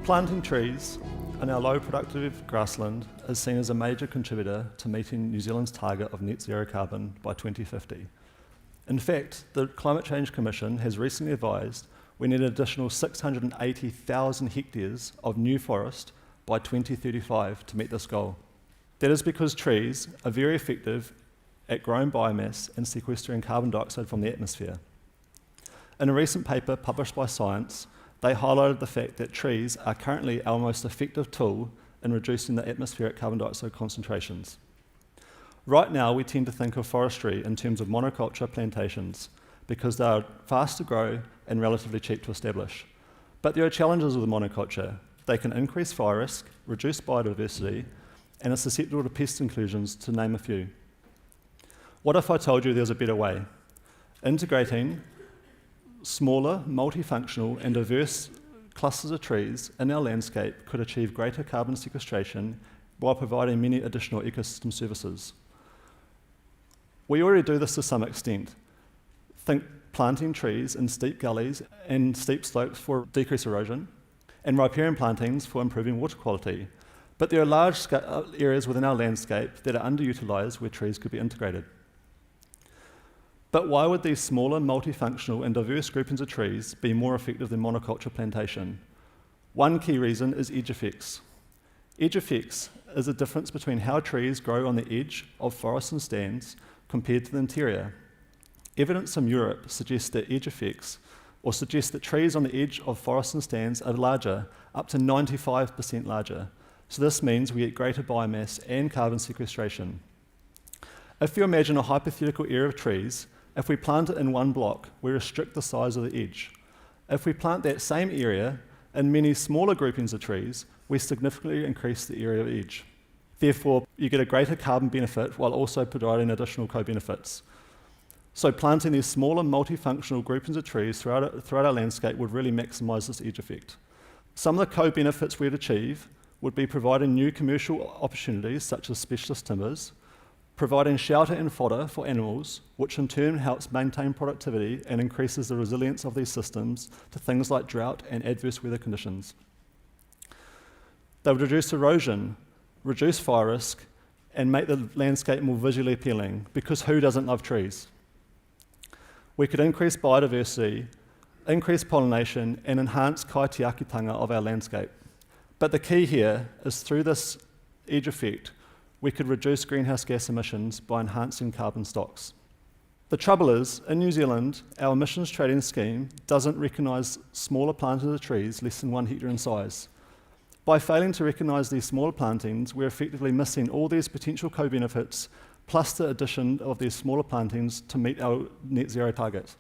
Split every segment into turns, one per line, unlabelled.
Planting trees in our low productive grassland is seen as a major contributor to meeting New Zealand's target of net zero carbon by 2050. In fact, the Climate Change Commission has recently advised we need an additional 680,000 hectares of new forest by 2035 to meet this goal. That is because trees are very effective at growing biomass and sequestering carbon dioxide from the atmosphere. In a recent paper published by Science, they highlighted the fact that trees are currently our most effective tool in reducing the atmospheric carbon dioxide concentrations. Right now, we tend to think of forestry in terms of monoculture plantations because they are fast to grow and relatively cheap to establish. But there are challenges with monoculture. They can increase fire risk, reduce biodiversity, and are susceptible to pest inclusions, to name a few. What if I told you there's a better way? Integrating smaller, multifunctional and diverse clusters of trees in our landscape could achieve greater carbon sequestration while providing many additional ecosystem services. We already do this to some extent. Think planting trees in steep gullies and steep slopes for decreased erosion, and riparian plantings for improving water quality. But there are large areas within our landscape that are underutilised where trees could be integrated. But why would these smaller, multifunctional and diverse groupings of trees be more effective than monoculture plantation? One key reason is edge effects. Edge effects is the difference between how trees grow on the edge of forests and stands compared to the interior. Evidence from Europe suggests that edge effects, or suggests that trees on the edge of forests and stands are larger, up to 95% larger. So this means we get greater biomass and carbon sequestration. If you imagine a hypothetical area of trees, if we plant it in one block, we restrict the size of the edge. If we plant that same area in many smaller groupings of trees, we significantly increase the area of edge. Therefore, you get a greater carbon benefit while also providing additional co-benefits. So planting these smaller multifunctional groupings of trees throughout our landscape would really maximise this edge effect. Some of the co-benefits we'd achieve would be providing new commercial opportunities such as specialist timbers, providing shelter and fodder for animals, which in turn helps maintain productivity and increases the resilience of these systems to things like drought and adverse weather conditions. They would reduce erosion, reduce fire risk, and make the landscape more visually appealing, because who doesn't love trees? We could increase biodiversity, increase pollination, and enhance kaitiakitanga of our landscape. But the key here is through this edge effect, we could reduce greenhouse gas emissions by enhancing carbon stocks. The trouble is, in New Zealand, our emissions trading scheme doesn't recognise smaller plantings of trees less than 1 hectare in size. By failing to recognise these smaller plantings, we're effectively missing all these potential co-benefits, plus the addition of these smaller plantings to meet our net zero target.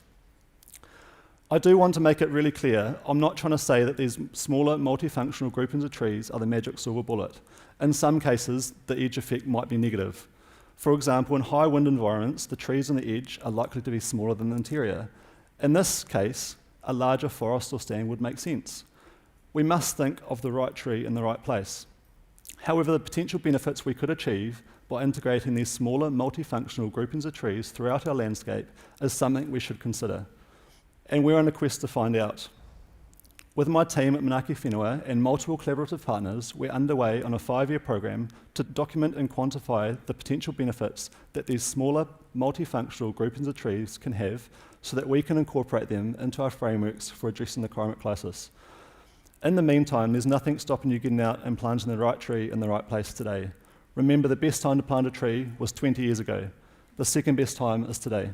I do want to make it really clear, I'm not trying to say that these smaller multifunctional groupings of trees are the magic silver bullet. In some cases, the edge effect might be negative. For example, in high wind environments, the trees on the edge are likely to be smaller than the interior. In this case, a larger forest or stand would make sense. We must think of the right tree in the right place. However, the potential benefits we could achieve by integrating these smaller multifunctional groupings of trees throughout our landscape is something we should consider. And we're on a quest to find out. With my team at Manaaki Whenua and multiple collaborative partners, we're underway on a 5-year program to document and quantify the potential benefits that these smaller, multifunctional groupings of trees can have so that we can incorporate them into our frameworks for addressing the climate crisis. In the meantime, there's nothing stopping you getting out and planting the right tree in the right place today. Remember, the best time to plant a tree was 20 years ago. The second best time is today.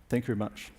Thank you very much.